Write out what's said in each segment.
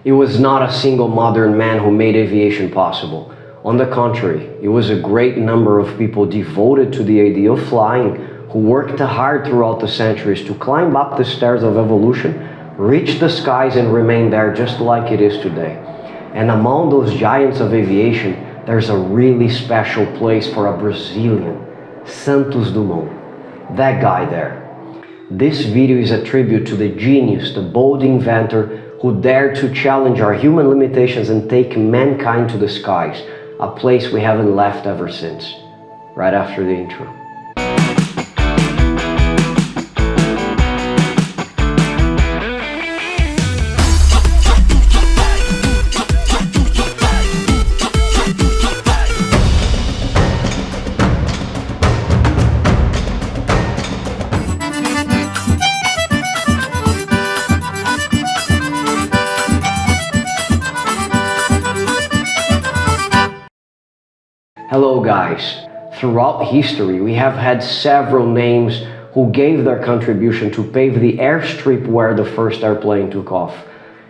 It was not a single modern man who made aviation possible. On the contrary, it was a great number of people devoted to the idea of flying, who worked hard throughout the centuries to climb up the stairs of evolution, reach the skies and remain there just like it is today. And among those giants of aviation, there's a really special place for a Brazilian, Santos Dumont. That guy there. This video is a tribute to the genius, the bold inventor who dared to challenge our human limitations and take mankind to the skies, a place we haven't left ever since. Right after the intro. Hello guys. Throughout history, we have had several names who gave their contribution to pave the airstrip where the first airplane took off.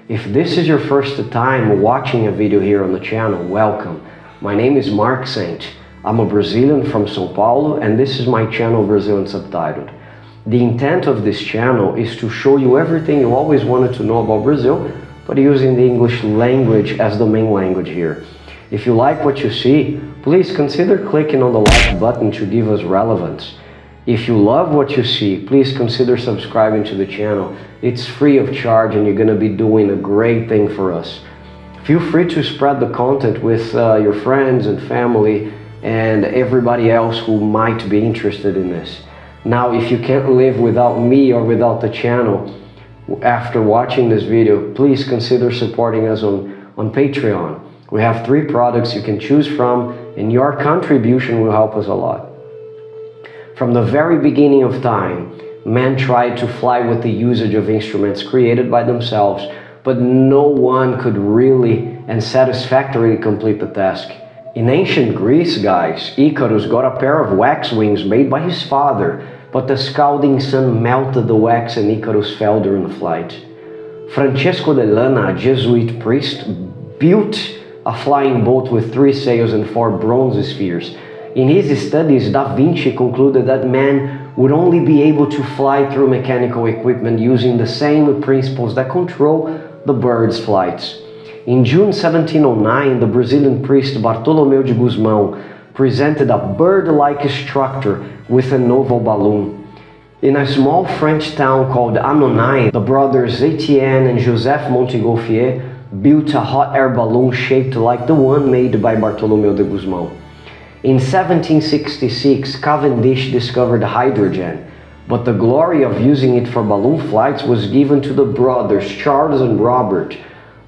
If this is your first time watching a video here on the channel, welcome. My name is Mark Saint. I'm a Brazilian from São Paulo, and this is my channel Brazilian Subtitled. The intent of this channel is to show you everything you always wanted to know about Brazil, but using the English language as the main language here. If you like what you see, please consider clicking on the like button to give us relevance. If you love what you see, please consider subscribing to the channel. It's free of charge and you're going to be doing a great thing for us. Feel free to spread the content with your friends and family and everybody else who might be interested in this. Now, if you can't live without me or without the channel, after watching this video, please consider supporting us on Patreon. We have 3 products you can choose from, and your contribution will help us a lot. From the very beginning of time, man tried to fly with the usage of instruments created by themselves, but no one could really and satisfactorily complete the task. In ancient Greece, guys, Icarus got a pair of wax wings made by his father, but the scalding sun melted the wax and Icarus fell during the flight. Francesco de Lana, a Jesuit priest, built a flying boat with 3 sails and 4 bronze spheres. In his studies, Da Vinci concluded that man would only be able to fly through mechanical equipment using the same principles that control the bird's flights. In June 1709, the Brazilian priest Bartolomeu de Gusmão presented a bird-like structure with an oval balloon. In a small French town called Annonay, the brothers Etienne and Joseph Montgolfier built a hot air balloon shaped like the one made by Bartolomeu de Gusmão. In 1766, Cavendish discovered hydrogen, but the glory of using it for balloon flights was given to the brothers Charles and Robert,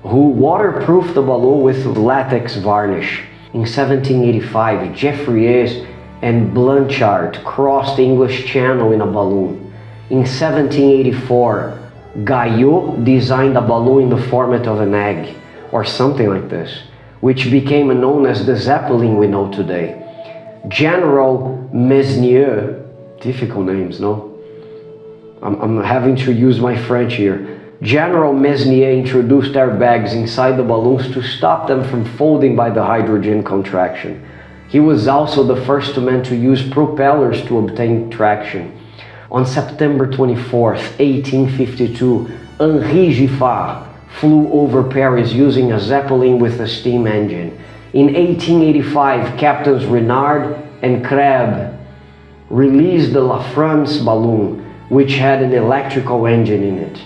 who waterproofed the balloon with latex varnish. In 1785, Jeffreys and Blanchard crossed the English Channel in a balloon. In 1784, Guyot designed a balloon in the format of an egg, or something like this, which became known as the Zeppelin we know today. General Mesnier, difficult names, no? I'm having to use my French here. General Mesnier introduced airbags inside the balloons to stop them from folding by the hydrogen contraction. He was also the first man to use propellers to obtain traction. On September 24th, 1852, Henri Giffard flew over Paris using a Zeppelin with a steam engine. In 1885, Captains Renard and Crabbe released the La France balloon, which had an electrical engine in it.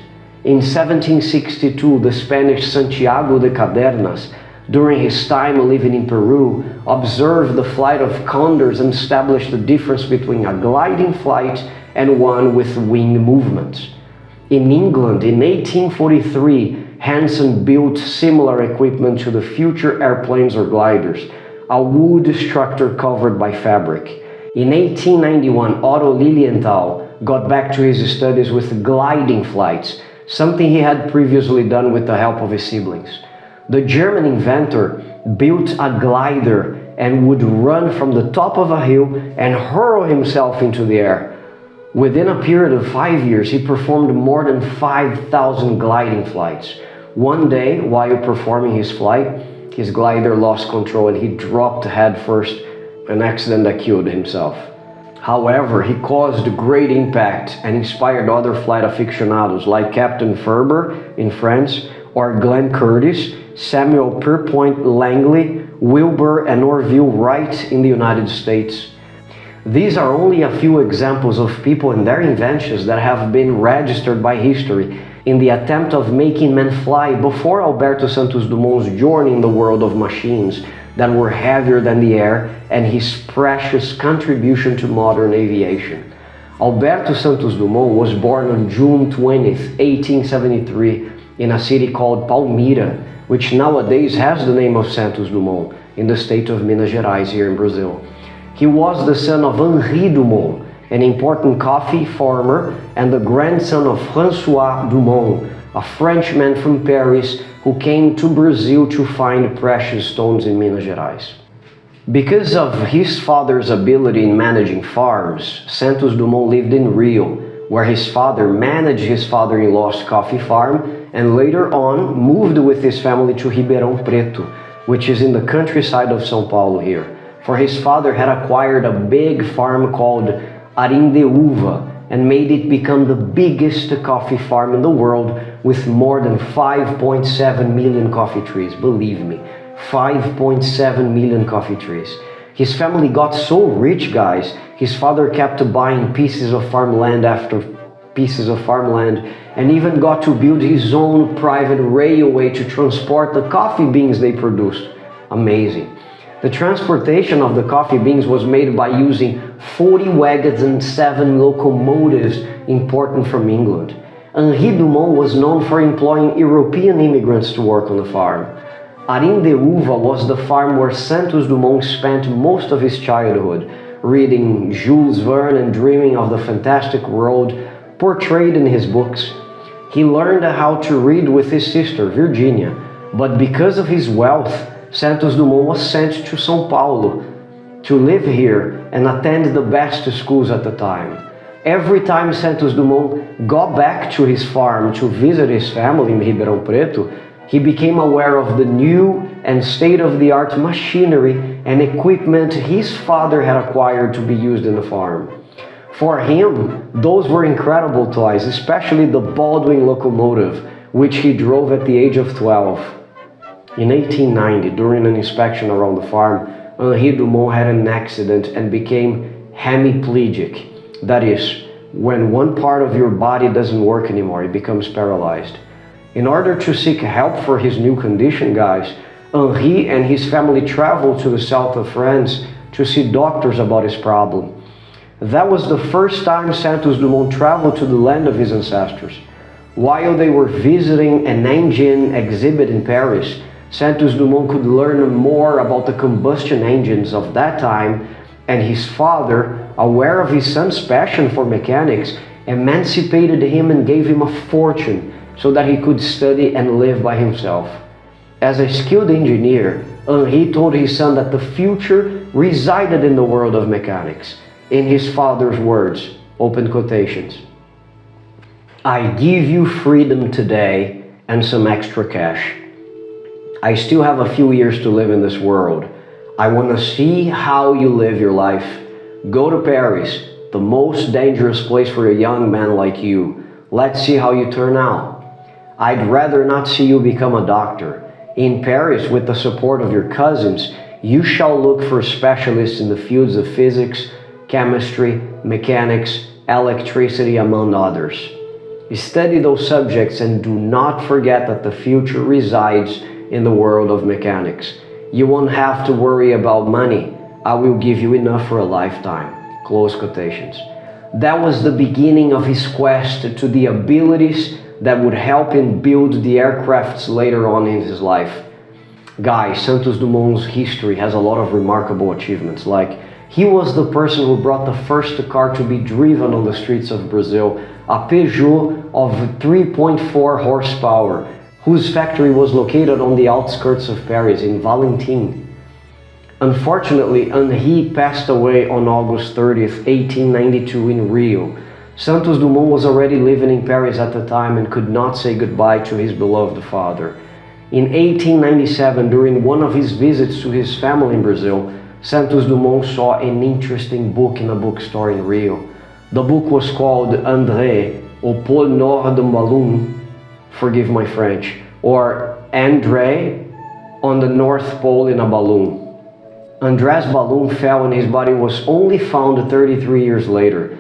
In 1762, the Spanish Santiago de Cadernas, during his time living in Peru, observed the flight of condors and established the difference between a gliding flight and one with wing movements. In England, in 1843, Hanson built similar equipment to the future airplanes or gliders, a wood structure covered by fabric. In 1891, Otto Lilienthal got back to his studies with gliding flights, something he had previously done with the help of his siblings. The German inventor built a glider and would run from the top of a hill and hurl himself into the air. Within a period of 5 years, he performed more than 5,000 gliding flights. One day, while performing his flight, his glider lost control and he dropped headfirst, an accident that killed himself. However, he caused great impact and inspired other flight aficionados like Captain Ferber in France, or Glenn Curtiss, Samuel Pierpont Langley, Wilbur and Orville Wright in the United States. These are only a few examples of people and their inventions that have been registered by history in the attempt of making men fly before Alberto Santos Dumont's journey in the world of machines that were heavier than the air and his precious contribution to modern aviation. Alberto Santos Dumont was born on June 20th, 1873 in a city called Palmira, which nowadays has the name of Santos Dumont in the state of Minas Gerais here in Brazil. He was the son of Henri Dumont, an important coffee farmer, and the grandson of François Dumont, a Frenchman from Paris who came to Brazil to find precious stones in Minas Gerais. Because of his father's ability in managing farms, Santos Dumont lived in Rio, where his father managed his father-in-law's coffee farm and later on moved with his family to Ribeirão Preto, which is in the countryside of São Paulo here, for his father had acquired a big farm called Arindeúva and made it become the biggest coffee farm in the world with more than 5.7 million coffee trees. Believe me, 5.7 million coffee trees. His family got so rich, guys, his father kept buying pieces of farmland after pieces of farmland and even got to build his own private railway to transport the coffee beans they produced. Amazing. The transportation of the coffee beans was made by using 40 wagons and 7 locomotives imported from England. Henri Dumont was known for employing European immigrants to work on the farm. Arindeúva was the farm where Santos Dumont spent most of his childhood, reading Jules Verne and dreaming of the fantastic world portrayed in his books. He learned how to read with his sister, Virginia, but because of his wealth, Santos Dumont was sent to São Paulo to live here and attend the best schools at the time. Every time Santos Dumont got back to his farm to visit his family in Ribeirão Preto, he became aware of the new and state-of-the-art machinery and equipment his father had acquired to be used in the farm. For him, those were incredible toys, especially the Baldwin locomotive, which he drove at the age of 12. In 1890, during an inspection around the farm, Henri Dumont had an accident and became hemiplegic. That is, when one part of your body doesn't work anymore, it becomes paralyzed. In order to seek help for his new condition, guys, Henri and his family traveled to the south of France to see doctors about his problem. That was the first time Santos Dumont traveled to the land of his ancestors. While they were visiting an engine exhibit in Paris, Santos Dumont could learn more about the combustion engines of that time, and his father, aware of his son's passion for mechanics, emancipated him and gave him a fortune so that he could study and live by himself. As a skilled engineer, Henri told his son that the future resided in the world of mechanics. In his father's words, open quotations, "I give you freedom today and some extra cash. I still have a few years to live in this world. I want to see how you live your life. Go to Paris, the most dangerous place for a young man like you. Let's see how you turn out. I'd rather not see you become a doctor. In Paris, with the support of your cousins, you shall look for specialists in the fields of physics, chemistry, mechanics, electricity, among others. Study those subjects and do not forget that the future resides in the world of mechanics. You won't have to worry about money. I will give you enough for a lifetime." Close quotations. That was the beginning of his quest to the abilities that would help him build the aircrafts later on in his life. Guys, Santos Dumont's history has a lot of remarkable achievements, like he was the person who brought the first car to be driven on the streets of Brazil, a Peugeot of 3.4 horsepower, whose factory was located on the outskirts of Paris in Valentine. Unfortunately, Henri passed away on August 30th, 1892 in Rio. Santos Dumont was already living in Paris at the time and could not say goodbye to his beloved father. In 1897, during one of his visits to his family in Brazil, Santos Dumont saw an interesting book in a bookstore in Rio. The book was called André, au pôle nord d'un ballon, forgive my French, or André on the North Pole in a balloon. André's balloon fell and his body was only found 33 years later.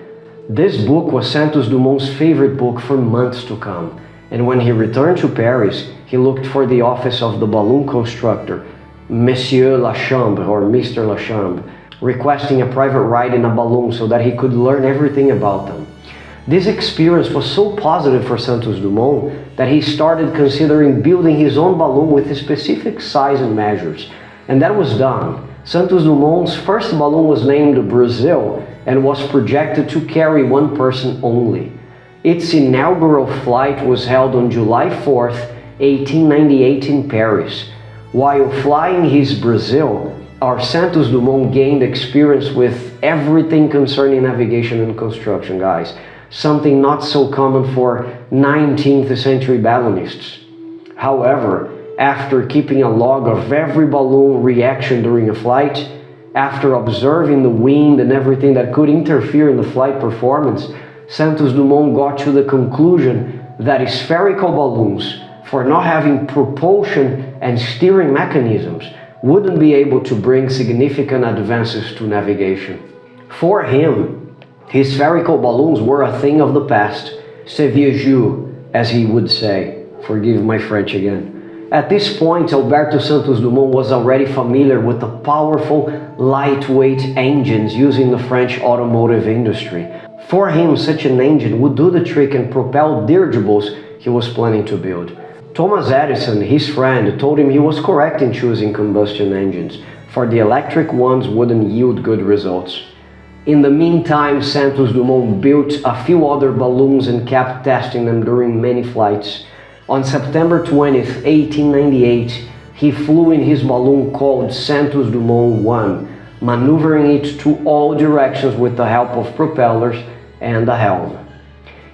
This book was Santos Dumont's favorite book for months to come, and when he returned to Paris, he looked for the office of the balloon constructor, Monsieur Lachambre or Mr. Lachambre, requesting a private ride in a balloon so that he could learn everything about them. This experience was so positive for Santos Dumont that he started considering building his own balloon with a specific size and measures, and that was done. Santos Dumont's first balloon was named Brazil and was projected to carry one person only. Its inaugural flight was held on July 4th, 1898 in Paris. While flying his Brazil, our Santos Dumont gained experience with everything concerning navigation and construction, guys. Something not so common for 19th century balloonists. However, after keeping a log of every balloon reaction during a flight, after observing the wind and everything that could interfere in the flight performance, Santos Dumont got to the conclusion that spherical balloons, for not having propulsion and steering mechanisms, wouldn't be able to bring significant advances to navigation. For him, his spherical balloons were a thing of the past, c'est vieux jeu, as he would say. Forgive my French again. At this point, Alberto Santos Dumont was already familiar with the powerful, lightweight engines used in the French automotive industry. For him, such an engine would do the trick and propel dirigibles he was planning to build. Thomas Edison, his friend, told him he was correct in choosing combustion engines, for the electric ones wouldn't yield good results. In the meantime, Santos Dumont built a few other balloons and kept testing them during many flights. On September 20th, 1898, he flew in his balloon called Santos Dumont 1, maneuvering it to all directions with the help of propellers and a helm.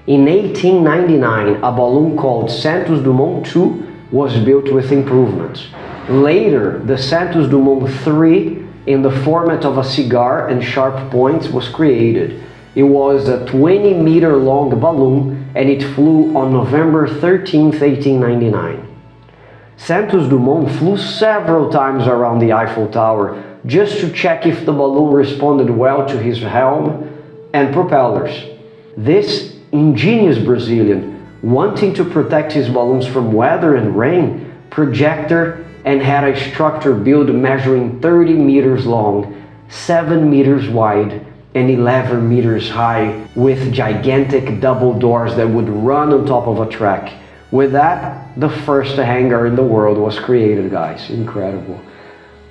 In 1899, a balloon called Santos Dumont 2 was built with improvements. Later, the Santos Dumont 3, in the format of a cigar and sharp points, was created. It was a 20-meter long balloon and it flew on November 13, 1899. Santos Dumont flew several times around the Eiffel Tower just to check if the balloon responded well to his helm and propellers. This ingenious Brazilian, wanting to protect his balloons from weather and rain, projector and had a structure built measuring 30 meters long, 7 meters wide, and 11 meters high, with gigantic double doors that would run on top of a track. With that, the first hangar in the world was created, guys. Incredible.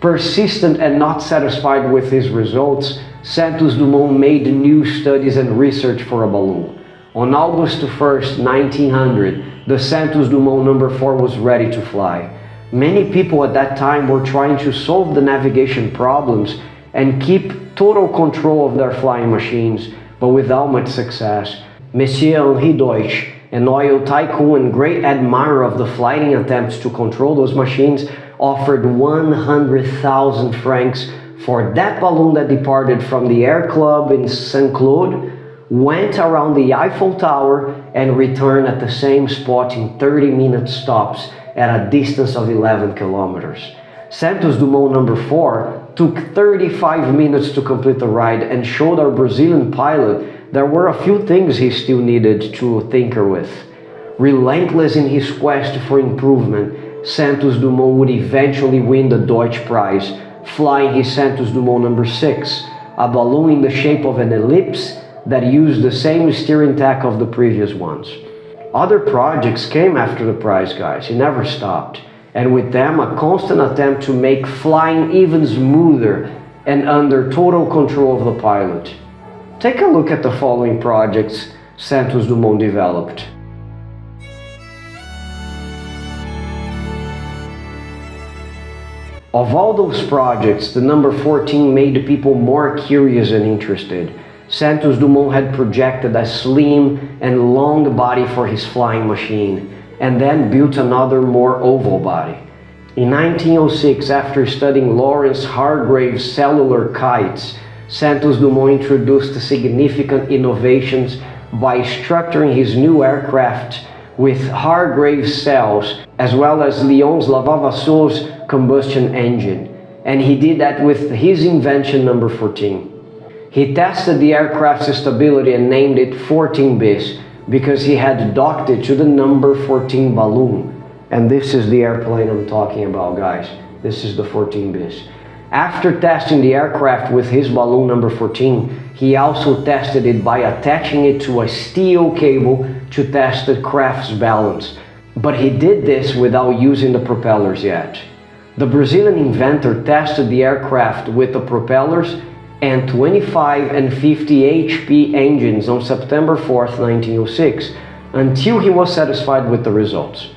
Persistent and not satisfied with his results, Santos Dumont made new studies and research for a balloon. On August 1st, 1900, the Santos Dumont No. 4 was ready to fly. Many people at that time were trying to solve the navigation problems and keep total control of their flying machines, but without much success. Monsieur Henri Deutsch, an oil tycoon and great admirer of the flying attempts to control those machines, offered 100,000 francs for that balloon that departed from the Air Club in Saint-Cloud, went around the Eiffel Tower, and returned at the same spot in 30-minute stops at a distance of 11 kilometers. Santos Dumont No. 4 took 35 minutes to complete the ride and showed our Brazilian pilot there were a few things he still needed to tinker with. Relentless in his quest for improvement, Santos Dumont would eventually win the Deutsch Prize, flying his Santos Dumont No. 6, a balloon in the shape of an ellipse that used the same steering tack of the previous ones. Other projects came after the prize, guys. He never stopped. And with them, a constant attempt to make flying even smoother and under total control of the pilot. Take a look at the following projects Santos Dumont developed. Of all those projects, the number 14 made people more curious and interested. Santos Dumont had projected a slim and long body for his flying machine, and then built another more oval body. In 1906, after studying Lawrence Hargrave's cellular kites, Santos Dumont introduced significant innovations by structuring his new aircraft with Hargrave's cells, as well as Léon's Lavavasseur's combustion engine, and he did that with his invention number 14. He tested the aircraft's stability and named it 14 bis because he had docked it to the number 14 balloon. And this is the airplane I'm talking about, guys. This is the 14 bis. After testing the aircraft with his balloon number 14, he also tested it by attaching it to a steel cable to test the craft's balance. But he did this without using the propellers yet. The Brazilian inventor tested the aircraft with the propellers and 25 and 50 HP engines on September 4th, 1906, until he was satisfied with the results.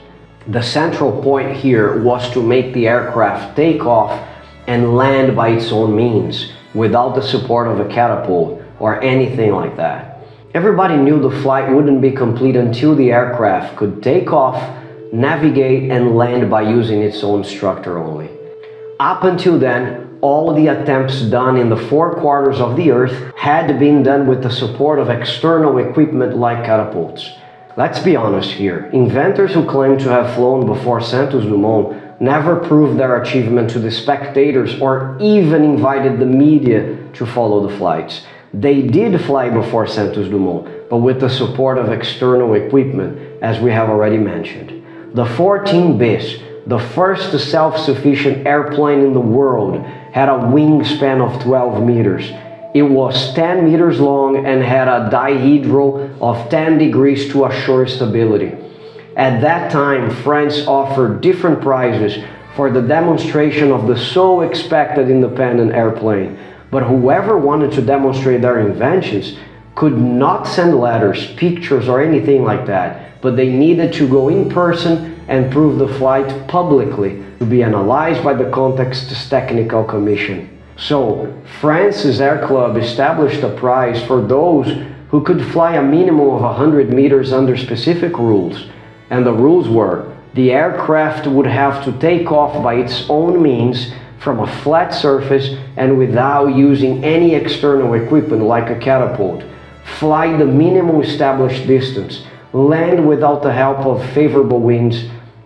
The central point here was to make the aircraft take off and land by its own means, without the support of a catapult or anything like that. Everybody knew the flight wouldn't be complete until the aircraft could take off, navigate, and land by using its own structure only. Up until then, all the attempts done in the four quarters of the Earth had been done with the support of external equipment like catapults. Let's be honest here, inventors who claim to have flown before Santos Dumont never proved their achievement to the spectators or even invited the media to follow the flights. They did fly before Santos Dumont, but with the support of external equipment, as we have already mentioned. The 14 bis, the first self-sufficient airplane in the world, had a wingspan of 12 meters. It was 10 meters long and had a dihedral of 10 degrees to assure stability. At that time, France offered different prizes for the demonstration of the so expected independent airplane, but whoever wanted to demonstrate their inventions could not send letters, pictures, or anything like that, but they needed to go in person and prove the flight publicly to be analyzed by the Context's Technical Commission. So, France's Air Club established a prize for those who could fly a minimum of 100 meters under specific rules. And the rules were, the aircraft would have to take off by its own means from a flat surface and without using any external equipment like a catapult, fly the minimum established distance, land without the help of favorable winds,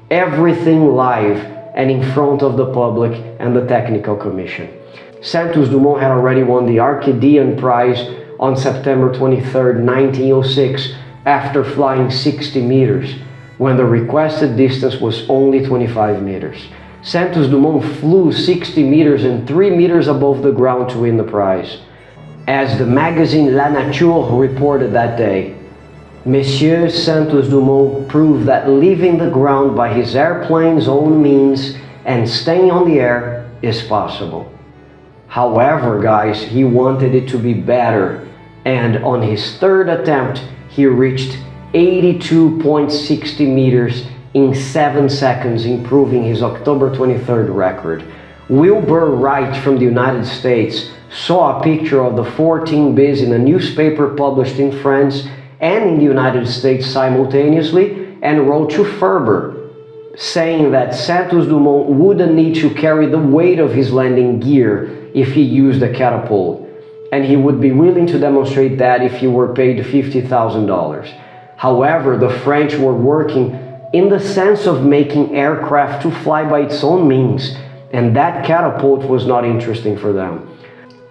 everything live and in front of the public and the Technical Commission. Santos Dumont had already won the Arcadian Prize on September 23, 1906, after flying 60 meters, when the requested distance was only 25 meters. Santos Dumont flew 60 meters and 3 meters above the ground to win the prize. As the magazine La Nature reported that day, Monsieur Santos Dumont proved that leaving the ground by his airplane's own means and staying on the air is possible. However, guys, he wanted it to be better, and on his third attempt, he reached 82.60 meters in 7 seconds, improving his October 23rd record. Wilbur Wright from the United States saw a picture of the 14 bis in a newspaper published in France and in the United States simultaneously, and wrote to Ferber, saying that Santos Dumont wouldn't need to carry the weight of his landing gear if he used a catapult, and he would be willing to demonstrate that if he were paid $50,000. However, the French were working in the sense of making aircraft to fly by its own means, and that catapult was not interesting for them.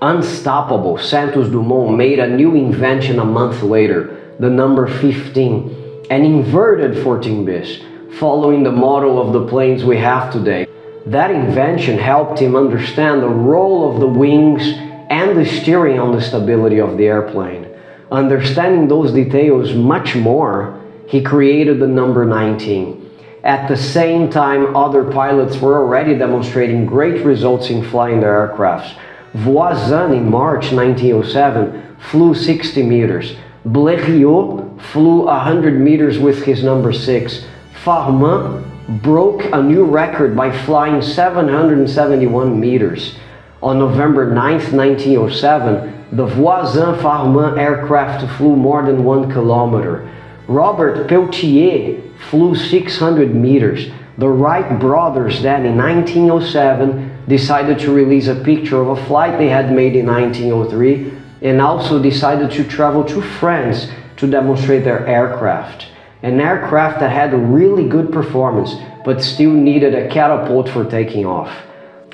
Unstoppable, Santos Dumont made a new invention a month later, the number 15, an inverted 14 bis, following the model of the planes we have today. That invention helped him understand the role of the wings and the steering on the stability of the airplane. Understanding those details much more, he created the number 19. At the same time, other pilots were already demonstrating great results in flying their aircrafts. Voisin in March 1907 flew 60 meters. Blériot flew 100 meters with his number 6. Farman broke a new record by flying 771 meters. On November 9, 1907, The Voisin-Farman aircraft flew more than 1 kilometer. Robert Peltier flew 600 meters. The Wright brothers then in 1907 decided to release a picture of a flight they had made in 1903 and also decided to travel to France to demonstrate their aircraft. An aircraft that had really good performance but still needed a catapult for taking off.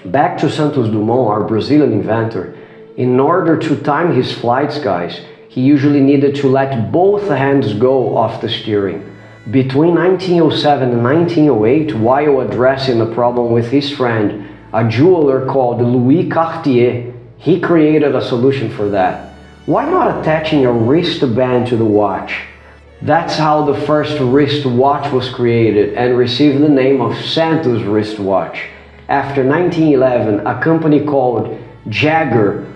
Back to Santos Dumont, our Brazilian inventor. In order to time his flights, guys, he usually needed to let both hands go off the steering. Between 1907 and 1908, while addressing the problem with his friend, a jeweler called Louis Cartier, he created a solution for that. Why not attaching a wristband to the watch? That's how the first wristwatch was created and received the name of Santos wristwatch. After 1911, a company called Jaeger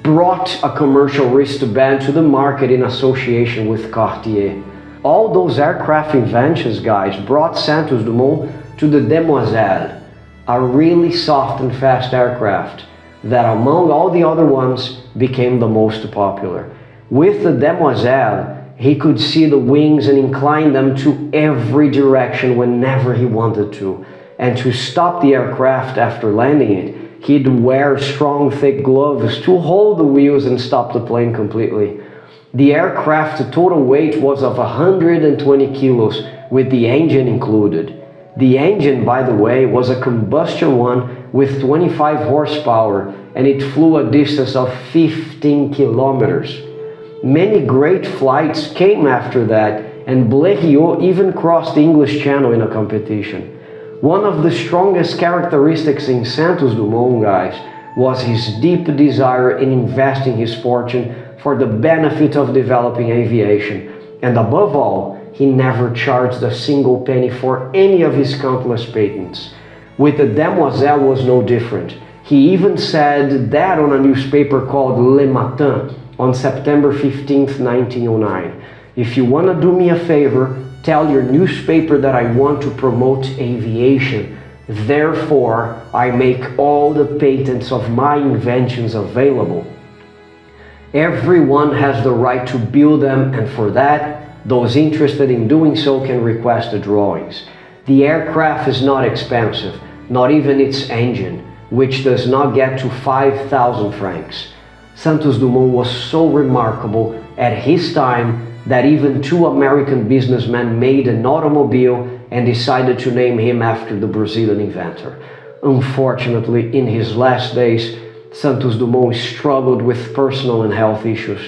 brought a commercial wristband to the market in association with Cartier. All those aircraft inventions, guys, brought Santos Dumont to the Demoiselle, a really soft and fast aircraft that among all the other ones became the most popular. With the Demoiselle, he could see the wings and incline them to every direction whenever he wanted to. And to stop the aircraft after landing it, he'd wear strong, thick gloves to hold the wheels and stop the plane completely. The aircraft's total weight was of 120 kilos, with the engine included. The engine, by the way, was a combustion one with 25 horsepower, and it flew a distance of 15 kilometers. Many great flights came after that, and Blériot even crossed the English Channel in a competition. One of the strongest characteristics in Santos Dumont, guys, was his deep desire in investing his fortune for the benefit of developing aviation. And above all, he never charged a single penny for any of his countless patents. With the Demoiselle was no different. He even said that on a newspaper called Le Matin on September 15th, 1909. If you want to do me a favor, tell your newspaper that I want to promote aviation. Therefore, I make all the patents of my inventions available. Everyone has the right to build them, and for that, those interested in doing so can request the drawings. The aircraft is not expensive, not even its engine, which does not get to 5,000 francs. Santos Dumont was so remarkable at his time that even two American businessmen made an automobile and decided to name him after the Brazilian inventor. Unfortunately, in his last days, Santos Dumont struggled with personal and health issues.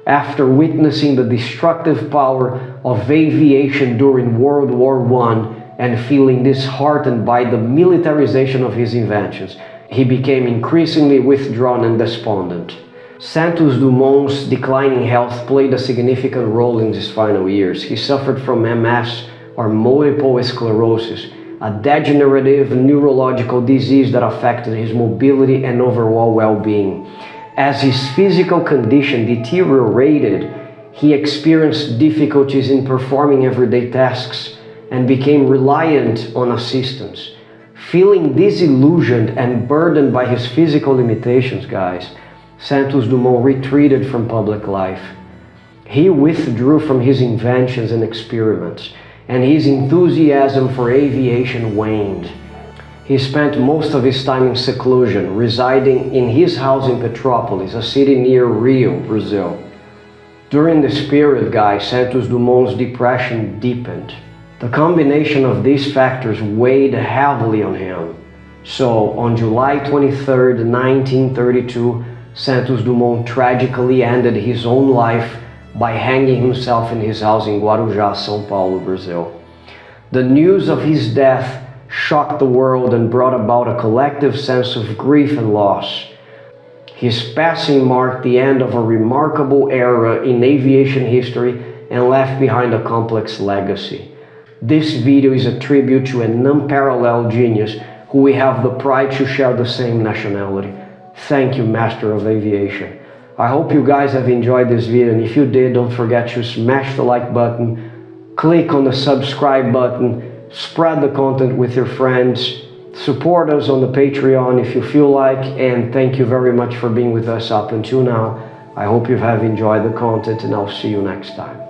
After witnessing the destructive power of aviation during World War I and feeling disheartened by the militarization of his inventions, he became increasingly withdrawn and despondent. Santos Dumont's declining health played a significant role in his final years. He suffered from MS, or multiple sclerosis, a degenerative neurological disease that affected his mobility and overall well-being. As his physical condition deteriorated, he experienced difficulties in performing everyday tasks and became reliant on assistance. Feeling disillusioned and burdened by his physical limitations, guys, Santos Dumont retreated from public life. He withdrew from his inventions and experiments, and his enthusiasm for aviation waned. He spent most of his time in seclusion, residing in his house in Petrópolis, a city near Rio, Brazil. During this period, guys, Santos Dumont's depression deepened. The combination of these factors weighed heavily on him. So, on July 23, 1932, Santos Dumont tragically ended his own life by hanging himself in his house in Guarujá, São Paulo, Brazil. The news of his death shocked the world and brought about a collective sense of grief and loss. His passing marked the end of a remarkable era in aviation history and left behind a complex legacy. This video is a tribute to an unparalleled genius who we have the pride to share the same nationality. Thank you, Master of Aviation. I hope you guys have enjoyed this video, and if you did, don't forget to smash the like button, click on the subscribe button, spread the content with your friends, support us on the Patreon if you feel like, and thank you very much for being with us up until now. I hope you have enjoyed the content, and I'll see you next time.